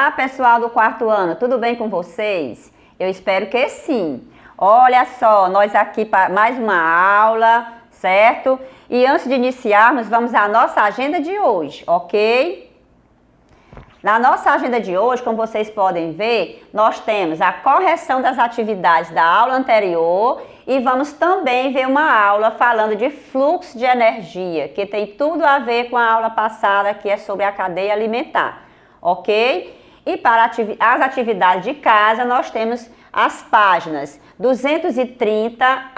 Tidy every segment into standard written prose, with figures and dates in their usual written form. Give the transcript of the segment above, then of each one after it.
Olá, pessoal do quarto ano, tudo bem com vocês? Eu espero que sim. Olha só, nós aqui para mais uma aula, certo? E antes de iniciarmos, vamos à nossa agenda de hoje, ok? Na nossa agenda de hoje, como vocês podem ver, nós temos a correção das atividades da aula anterior e vamos também ver uma aula falando de fluxo de energia, que tem tudo a ver com a aula passada, que é sobre a cadeia alimentar, ok? E para as atividades de casa, nós temos as páginas 230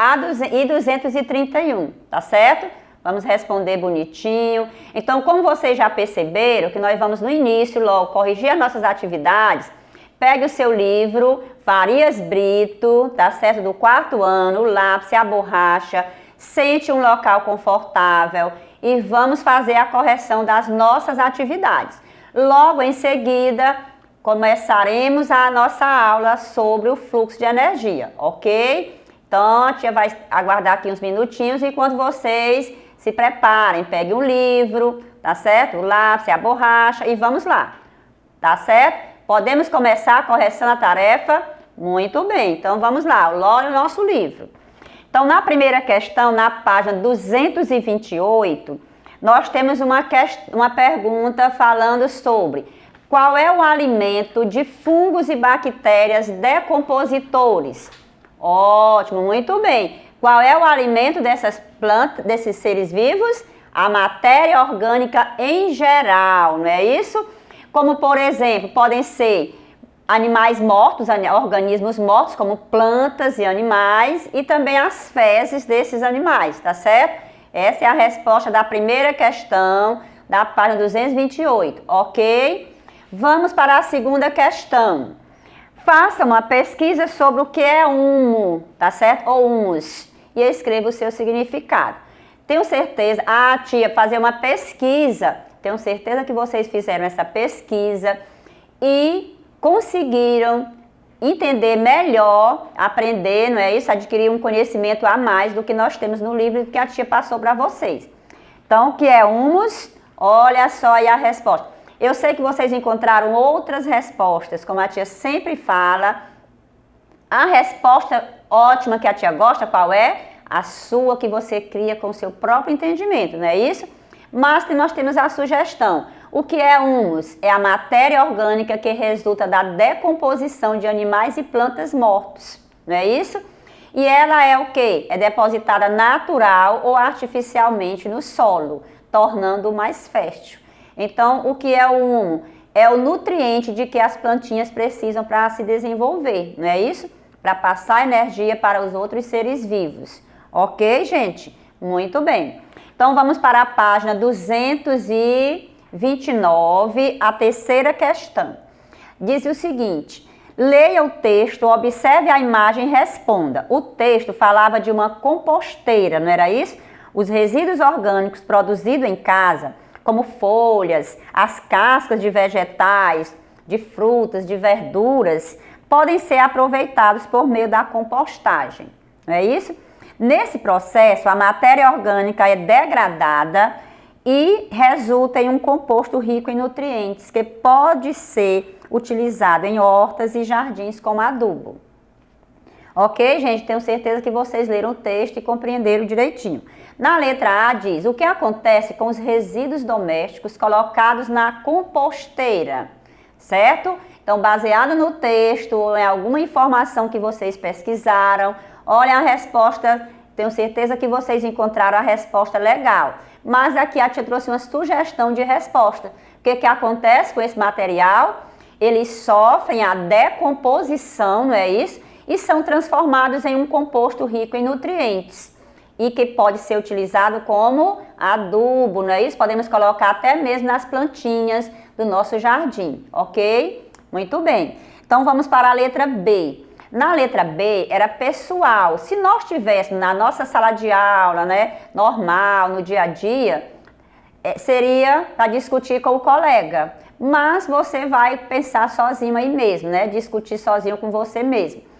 e 231, tá certo? Vamos responder bonitinho. Então, como vocês já perceberam, que nós vamos no início logo corrigir as nossas atividades, pegue o seu livro, Farias Brito, tá certo? Do quarto ano, o lápis e a borracha, sente um local confortável e vamos fazer a correção das nossas atividades. Logo em seguida, começaremos a nossa aula sobre o fluxo de energia, ok? Então, a tia vai aguardar aqui uns minutinhos enquanto vocês se preparem, peguem um livro, tá certo? O lápis, a borracha e vamos lá, tá certo? Podemos começar a correção da tarefa? Muito bem, então vamos lá, olha o nosso livro. Então, na primeira questão, na página 228, nós temos uma pergunta falando sobre qual é o alimento de fungos e bactérias decompositores. Ótimo, muito bem. Qual é o alimento dessas plantas, desses seres vivos? A matéria orgânica em geral, não é isso? Como, por exemplo, podem ser animais mortos, organismos mortos, como plantas e animais, e também as fezes desses animais, tá certo? Essa é a resposta da primeira questão da página 228, ok? Vamos para a segunda questão. Faça uma pesquisa sobre o que é humo, tá certo? Ou humus. E escreva o seu significado. Tenho certeza, tia, fazer uma pesquisa. Tenho certeza que vocês fizeram essa pesquisa e conseguiram entender melhor, aprender, não é isso? Adquirir um conhecimento a mais do que nós temos no livro que a tia passou para vocês. Então, o que é humus? Olha só aí a resposta. Eu sei que vocês encontraram outras respostas, como a tia sempre fala. A resposta ótima que a tia gosta, qual é? A sua, que você cria com o seu próprio entendimento, não é isso? Mas nós temos a sugestão. O que é humus? É a matéria orgânica que resulta da decomposição de animais e plantas mortos, não é isso? E ela é o quê? É depositada natural ou artificialmente no solo, tornando-o mais fértil. Então, o que é o humo? É o nutriente de que as plantinhas precisam para se desenvolver, não é isso? Para passar energia para os outros seres vivos. Ok, gente? Muito bem. Então, vamos para a página 229, a terceira questão. Diz o seguinte: leia o texto, observe a imagem e responda. O texto falava de uma composteira, não era isso? Os resíduos orgânicos produzidos em casa, como folhas, as cascas de vegetais, de frutas, de verduras, podem ser aproveitados por meio da compostagem, não é isso? Nesse processo, a matéria orgânica é degradada e resulta em um composto rico em nutrientes que pode ser utilizado em hortas e jardins como adubo. Ok, gente? Tenho certeza que vocês leram o texto e compreenderam direitinho. Na letra A diz: o que acontece com os resíduos domésticos colocados na composteira, certo? Então, baseado no texto ou em alguma informação que vocês pesquisaram, olha a resposta, tenho certeza que vocês encontraram a resposta legal. Mas aqui a tia trouxe uma sugestão de resposta. O que acontece com esse material? Eles sofrem a decomposição, não é isso? E são transformados em um composto rico em nutrientes e que pode ser utilizado como adubo, não é isso? Podemos colocar até mesmo nas plantinhas do nosso jardim, ok? Muito bem. Então, vamos para a letra B. Na letra B, era pessoal. Se nós tivéssemos na nossa sala de aula, né, normal, no dia a dia, seria para discutir com o colega. Mas você vai pensar sozinho aí mesmo, né? Discutir sozinho com você mesmo.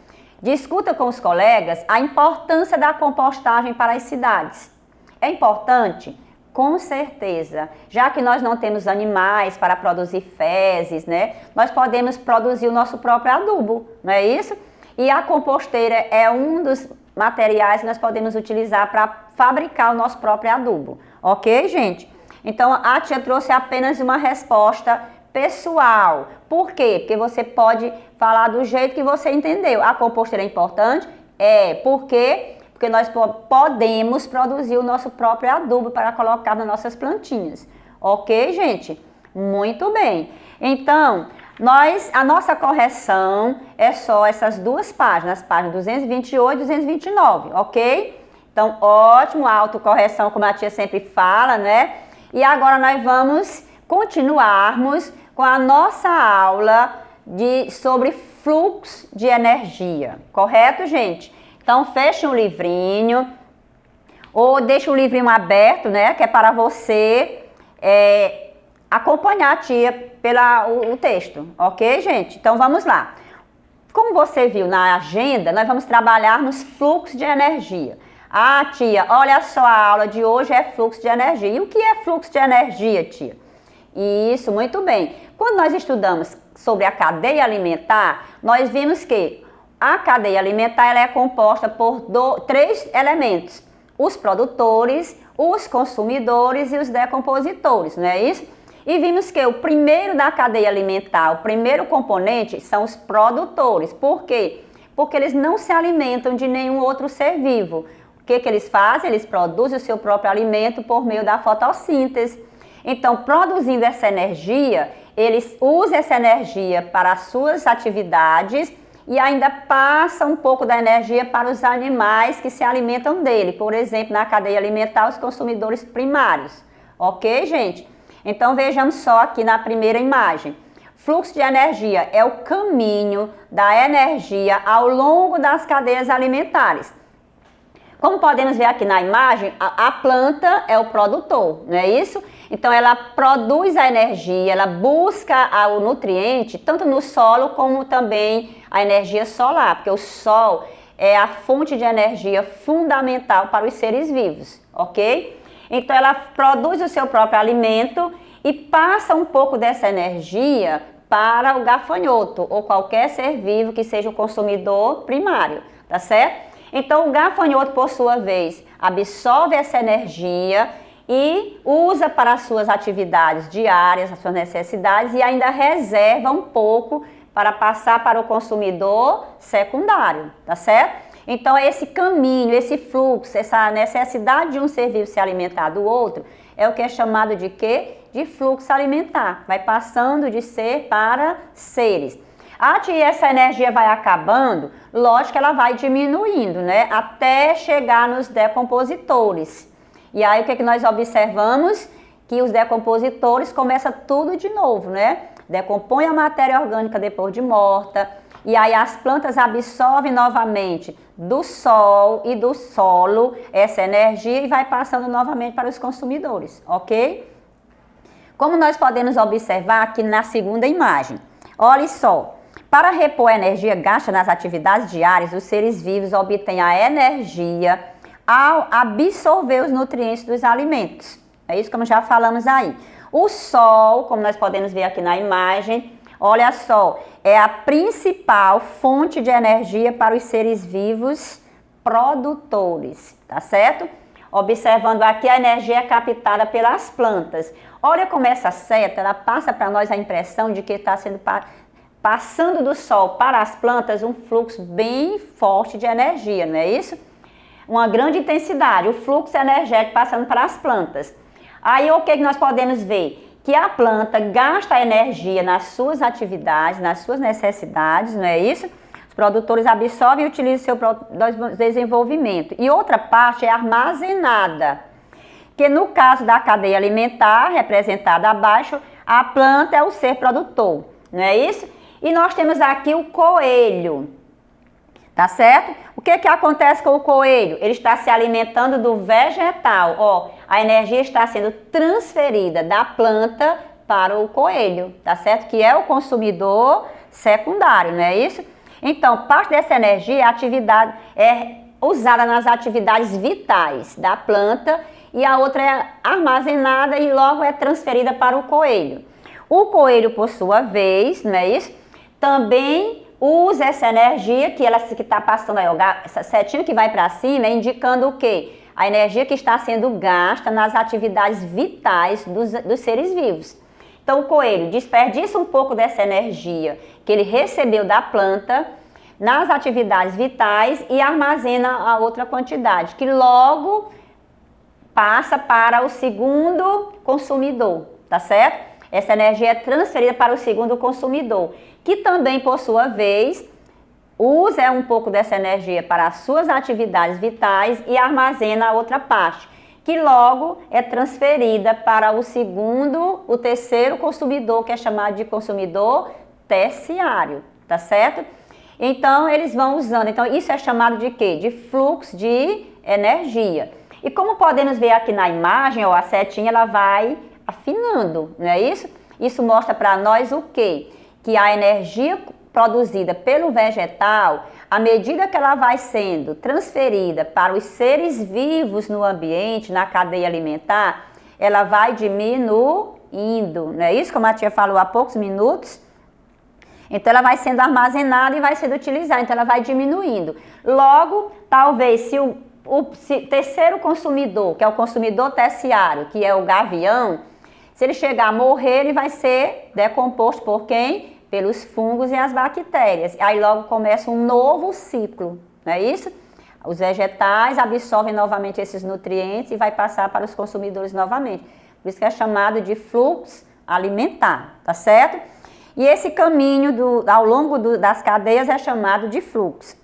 Discuta com os colegas a importância da compostagem para as cidades. É importante? Com certeza. Já que nós não temos animais para produzir fezes, né? Nós podemos produzir o nosso próprio adubo, não é isso? E a composteira é um dos materiais que nós podemos utilizar para fabricar o nosso próprio adubo. Ok, gente? Então, a tia trouxe apenas uma resposta pessoal. Por quê? Porque você pode falar do jeito que você entendeu. A composteira é importante? É. Por quê? Porque nós podemos produzir o nosso próprio adubo para colocar nas nossas plantinhas. Ok, gente? Muito bem. Então, a nossa correção é só essas duas páginas, páginas 228 e 229, ok? Então, ótimo, a autocorreção, como a tia sempre fala, né? E agora nós vamos continuarmos com a nossa aula sobre fluxo de energia, correto, gente? Então, feche um livrinho ou deixe o livrinho aberto, né? Que é para você acompanhar a tia o texto, ok, gente? Então, vamos lá. Como você viu na agenda, nós vamos trabalhar nos fluxos de energia. Ah, tia, olha só, a aula de hoje é fluxo de energia. E o que é fluxo de energia, tia? Isso, muito bem. Quando nós estudamos sobre a cadeia alimentar, nós vimos que a cadeia alimentar ela é composta por três elementos: os produtores, os consumidores e os decompositores, não é isso? E vimos que o primeiro da cadeia alimentar, o primeiro componente, são os produtores. Por quê? Porque eles não se alimentam de nenhum outro ser vivo. O que eles fazem? Eles produzem o seu próprio alimento por meio da fotossíntese. Então, produzindo essa energia, eles usam essa energia para as suas atividades e ainda passa um pouco da energia para os animais que se alimentam dele. Por exemplo, na cadeia alimentar, os consumidores primários. Ok, gente? Então, vejamos só aqui na primeira imagem. Fluxo de energia é o caminho da energia ao longo das cadeias alimentares. Como podemos ver aqui na imagem, a planta é o produtor, não é isso? Então, ela produz a energia, ela busca o nutriente, tanto no solo como também a energia solar, porque o sol é a fonte de energia fundamental para os seres vivos, ok? Então, ela produz o seu próprio alimento e passa um pouco dessa energia para o gafanhoto ou qualquer ser vivo que seja o consumidor primário, tá certo? Então, o gafanhoto, por sua vez, absorve essa energia e usa para as suas atividades diárias, as suas necessidades, e ainda reserva um pouco para passar para o consumidor secundário, tá certo? Então, esse caminho, esse fluxo, essa necessidade de um ser vivo se alimentar do outro, é o que é chamado de quê? De fluxo alimentar. Vai passando de ser para seres. E essa energia vai acabando, lógico que ela vai diminuindo, né? Até chegar nos decompositores. E aí o que nós observamos? Que os decompositores começam tudo de novo, né? Decompõe a matéria orgânica depois de morta. E aí as plantas absorvem novamente do sol e do solo essa energia e vai passando novamente para os consumidores, ok? Como nós podemos observar aqui na segunda imagem. Olha só. Para repor a energia gasta nas atividades diárias, os seres vivos obtêm a energia ao absorver os nutrientes dos alimentos. É isso como já falamos aí. O sol, como nós podemos ver aqui na imagem, olha só, é a principal fonte de energia para os seres vivos produtores, tá certo? Observando aqui, a energia é captada pelas plantas. Olha como essa seta, ela passa para nós a impressão de que está sendo passando do sol para as plantas um fluxo bem forte de energia, não é isso? Uma grande intensidade, o fluxo energético passando para as plantas. Aí o que nós podemos ver? Que a planta gasta energia nas suas atividades, nas suas necessidades, não é isso? Os produtores absorvem e utilizam seu desenvolvimento. E outra parte é armazenada, que no caso da cadeia alimentar, representada abaixo, a planta é o ser produtor, não é isso? E nós temos aqui o coelho, tá certo? O que acontece com o coelho? Ele está se alimentando do vegetal, ó, a energia está sendo transferida da planta para o coelho, tá certo? Que é o consumidor secundário, não é isso? Então, parte dessa energia, a atividade é usada nas atividades vitais da planta e a outra é armazenada e logo é transferida para o coelho. O coelho, por sua vez, não é isso? Também usa essa energia que está passando aí, essa setinha que vai para cima, indicando o quê? A energia que está sendo gasta nas atividades vitais dos seres vivos. Então, o coelho desperdiça um pouco dessa energia que ele recebeu da planta nas atividades vitais e armazena a outra quantidade, que logo passa para o segundo consumidor, tá certo? Essa energia é transferida para o segundo consumidor, que também, por sua vez, usa um pouco dessa energia para as suas atividades vitais e armazena a outra parte, que logo é transferida para o terceiro consumidor, que é chamado de consumidor terciário, tá certo? Então, eles vão usando. Então, isso é chamado de quê? De fluxo de energia. E como podemos ver aqui na imagem, ó, a setinha ela vai afinando, não é isso? Isso mostra para nós o quê? Que a energia produzida pelo vegetal, à medida que ela vai sendo transferida para os seres vivos no ambiente, na cadeia alimentar, ela vai diminuindo, não é isso? Como a tia falou há poucos minutos. Então, ela vai sendo armazenada e vai sendo utilizada, então ela vai diminuindo. Logo, talvez, se o terceiro consumidor, que é o consumidor terciário, que é o gavião, se ele chegar a morrer, ele vai ser decomposto por quem? Pelos fungos e as bactérias. Aí logo começa um novo ciclo, não é isso? Os vegetais absorvem novamente esses nutrientes e vai passar para os consumidores novamente. Por isso que é chamado de fluxo alimentar, tá certo? E esse caminho ao longo das cadeias é chamado de fluxo.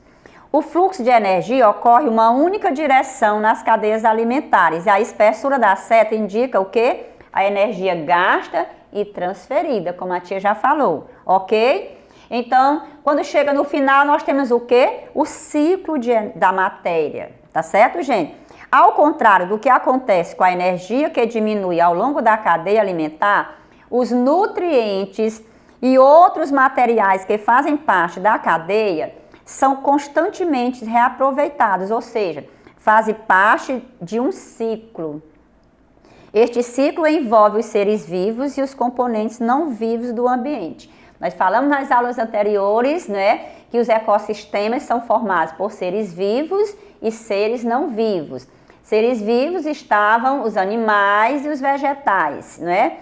O fluxo de energia ocorre em uma única direção nas cadeias alimentares. E a espessura da seta indica o quê? A energia gasta e transferida, como a tia já falou, ok? Então, quando chega no final, nós temos o quê? O ciclo da matéria, tá certo, gente? Ao contrário do que acontece com a energia que diminui ao longo da cadeia alimentar, os nutrientes e outros materiais que fazem parte da cadeia são constantemente reaproveitados, ou seja, fazem parte de um ciclo. Este ciclo envolve os seres vivos e os componentes não vivos do ambiente. Nós falamos nas aulas anteriores, né, que os ecossistemas são formados por seres vivos e seres não vivos. Seres vivos estavam os animais e os vegetais, né?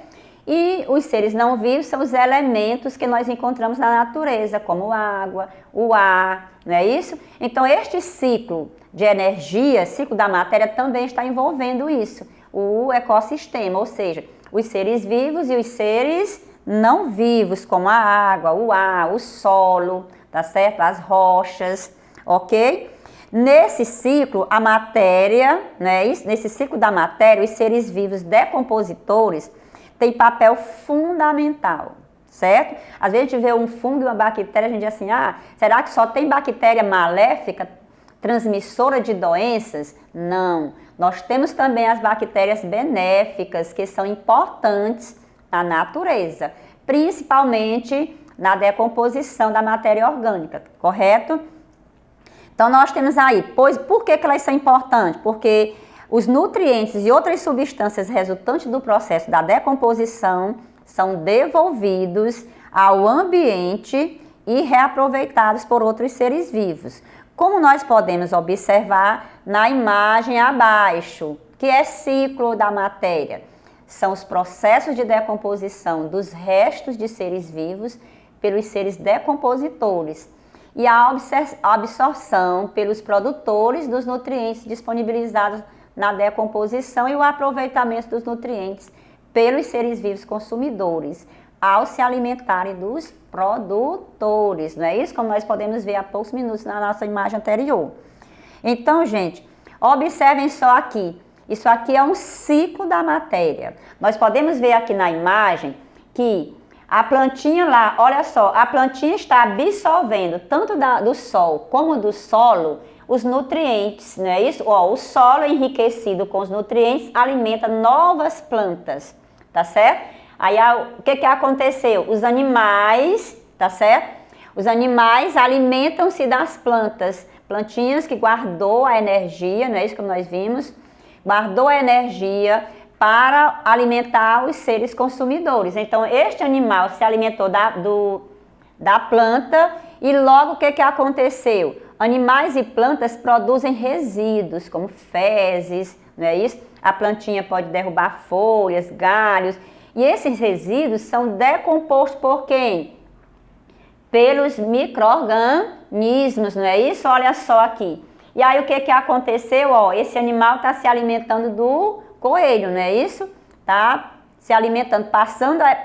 E os seres não vivos são os elementos que nós encontramos na natureza, como a água, o ar, não é isso? Então, este ciclo de energia, ciclo da matéria, também está envolvendo isso, o ecossistema, ou seja, os seres vivos e os seres não vivos, como a água, o ar, o solo, tá certo? As rochas, ok? Nesse ciclo, a matéria, né? Nesse ciclo da matéria, os seres vivos decompositores tem papel fundamental, certo? Às vezes a gente vê um fungo e uma bactéria, a gente diz assim, será que só tem bactéria maléfica, transmissora de doenças? Não, nós temos também as bactérias benéficas, que são importantes na natureza, principalmente na decomposição da matéria orgânica, correto? Então nós temos aí, por que elas são importantes? Porque os nutrientes e outras substâncias resultantes do processo da decomposição são devolvidos ao ambiente e reaproveitados por outros seres vivos. Como nós podemos observar na imagem abaixo, que é ciclo da matéria. São os processos de decomposição dos restos de seres vivos pelos seres decompositores e a absorção pelos produtores dos nutrientes disponibilizados na decomposição e o aproveitamento dos nutrientes pelos seres vivos consumidores, ao se alimentarem dos produtores, não é isso? Como nós podemos ver há poucos minutos na nossa imagem anterior. Então, gente, observem só aqui, isso aqui é um ciclo da matéria. Nós podemos ver aqui na imagem que a plantinha lá, olha só, a plantinha está absorvendo tanto do sol como do solo os nutrientes, não é isso? O solo enriquecido com os nutrientes alimenta novas plantas, tá certo? Aí o que aconteceu? Os animais, tá certo? Os animais alimentam-se das plantas, plantinhas que guardou a energia, não é isso que nós vimos, guardou a energia para alimentar os seres consumidores. Então, este animal se alimentou da planta e logo o que aconteceu? Animais e plantas produzem resíduos, como fezes, não é isso? A plantinha pode derrubar folhas, galhos, e esses resíduos são decompostos por quem? Pelos micro-organismos, não é isso? Olha só aqui. E aí o que aconteceu? Ó, esse animal está se alimentando do coelho, não é isso? Tá se alimentando,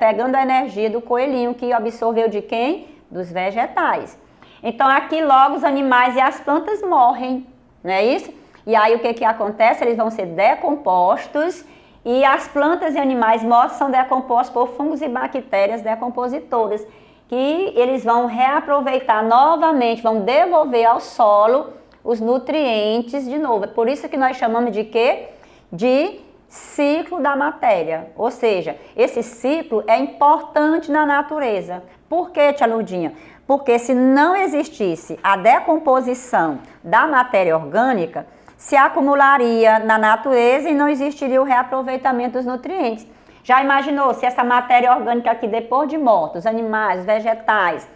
pegando a energia do coelhinho que absorveu de quem? Dos vegetais. Então aqui logo os animais e as plantas morrem, não é isso? E aí o que acontece? Eles vão ser decompostos e as plantas e animais mortos são decompostos por fungos e bactérias decompositoras, que eles vão reaproveitar novamente, vão devolver ao solo os nutrientes de novo. É por isso que nós chamamos de quê? De ciclo da matéria. Ou seja, esse ciclo é importante na natureza. Por quê, tia Lourdinha? Porque se não existisse a decomposição da matéria orgânica, se acumularia na natureza e não existiria o reaproveitamento dos nutrientes. Já imaginou se essa matéria orgânica aqui, depois de mortos, animais, vegetais,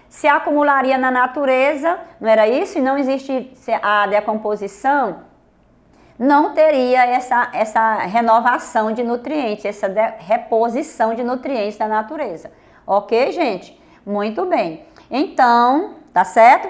se acumularia na natureza, não era isso? E não existisse a decomposição, não teria essa renovação de nutrientes, essa reposição de nutrientes da natureza. Ok, gente? Muito bem. Então, tá certo?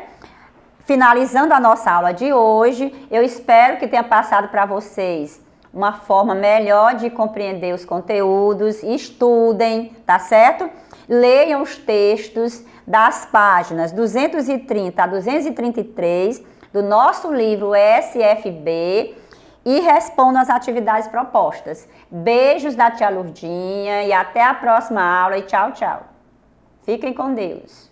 Finalizando a nossa aula de hoje, eu espero que tenha passado para vocês uma forma melhor de compreender os conteúdos. Estudem, tá certo? Leiam os textos das páginas 230 a 233 do nosso livro SFB e respondam as atividades propostas. Beijos da tia Lourdinha e até a próxima aula e tchau, tchau. Fiquem com Deus.